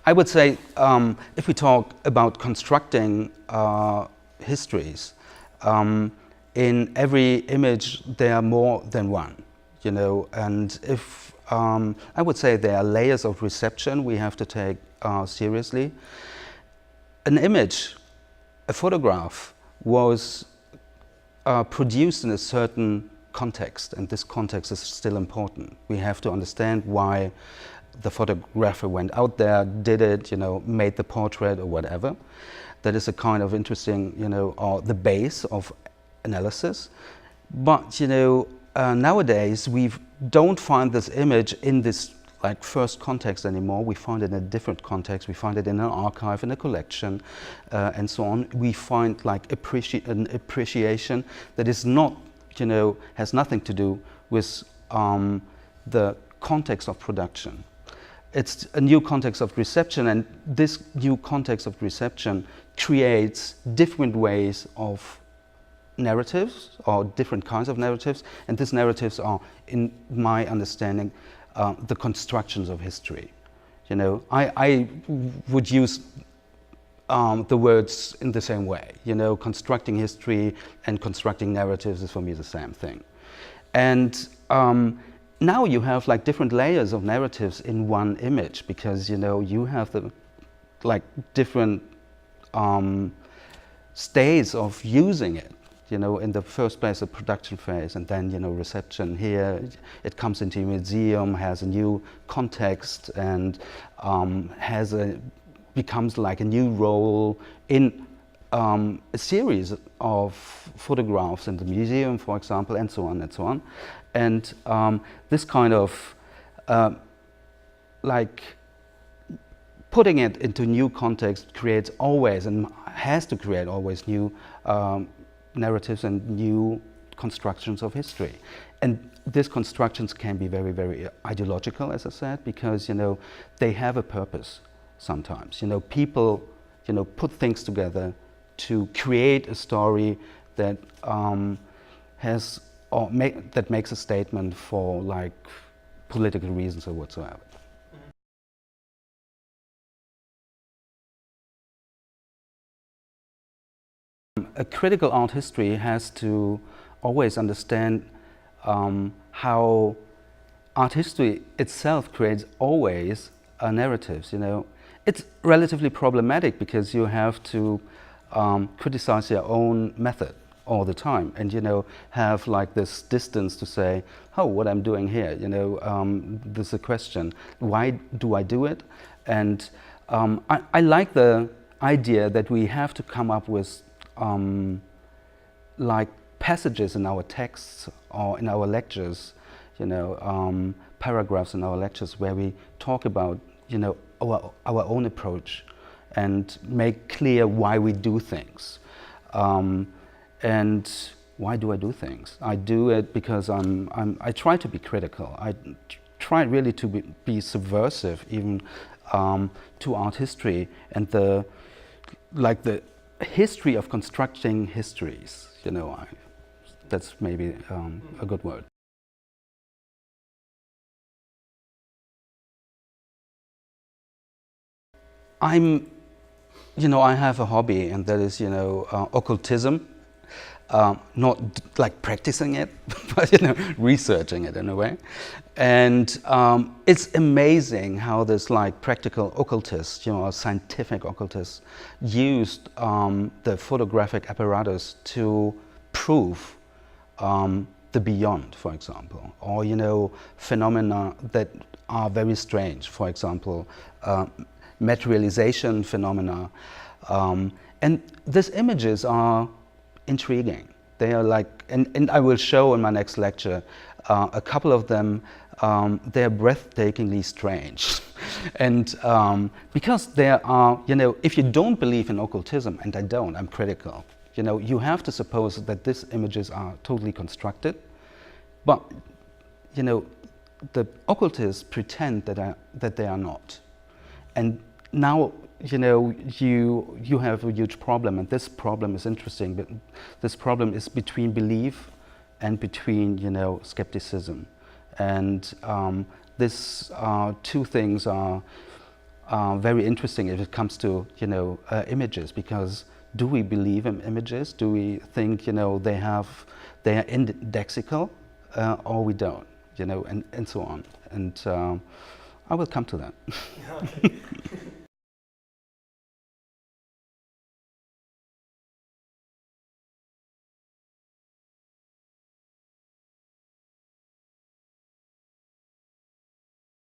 I would say if we talk about constructing histories, in every image there are more than one, you know, and if I would say there are layers of reception we have to take seriously. An image, a photograph, was produced in a certain context, and this context is still important. We have to understand why the photographer went out there, did it, you know, made the portrait or whatever. That is a kind of interesting, you know, or the base of analysis. But, you know, nowadays we don't find this image in this like first context anymore. We find it in a different context. We find it in an archive, in a collection, and so on. We find like an appreciation that is not, you know, has nothing to do with the context of production. It's a new context of reception, and this new context of reception creates different ways of narratives, or different kinds of narratives, and these narratives are, in my understanding, the constructions of history. You know, I would use the words in the same way. You know, constructing history and constructing narratives is for me the same thing. And now you have like different layers of narratives in one image, because, you know, you have the like different stages of using it. You know, in the first place, the production phase, and then, you know, reception. Here, it comes into a museum, has a new context, and becomes like a new role in a series of photographs in the museum, for example, and so on and so on. And this kind of like putting it into new context creates always, and has to create always, new narratives and new constructions of history. And these constructions can be very, very ideological, as I said, because, you know, they have a purpose sometimes. You know, people, you know, put things together to create a story that that makes a statement for like political reasons or whatsoever. A critical art history has to always understand how art history itself creates always narratives. You know, it's relatively problematic because you have to criticize your own method all the time, and, you know, have like this distance to say, oh, what I'm doing here, you know, there's a question, why do I do it? And I like the idea that we have to come up with like passages in our texts or in our lectures, you know, paragraphs in our lectures where we talk about, you know, our own approach and make clear why we do things. And why do I do things? I do it because I try to be critical. I try really to be subversive, even to art history and the history of constructing histories. You know, that's maybe a good word. You know, I have a hobby, and that is, you know, occultism. Not like practicing it, but, you know, researching it in a way. And it's amazing how this like practical occultists, you know, scientific occultists, used the photographic apparatus to prove the beyond, for example, or, you know, phenomena that are very strange, for example, materialization phenomena. And these images are intriguing. They are like, and I will show in my next lecture, a couple of them, they're breathtakingly strange. And because there are, you know, if you don't believe in occultism, and I don't, I'm critical, you know, you have to suppose that these images are totally constructed. But, you know, the occultists pretend that they are not. And now, you know, you have a huge problem, and this problem is interesting, but this problem is between belief and between, you know, skepticism. And these two things are very interesting if it comes to, you know, images, because do we believe in images? Do we think, you know, they are indexical, or we don't, you know, and so on. And I will come to that. Okay.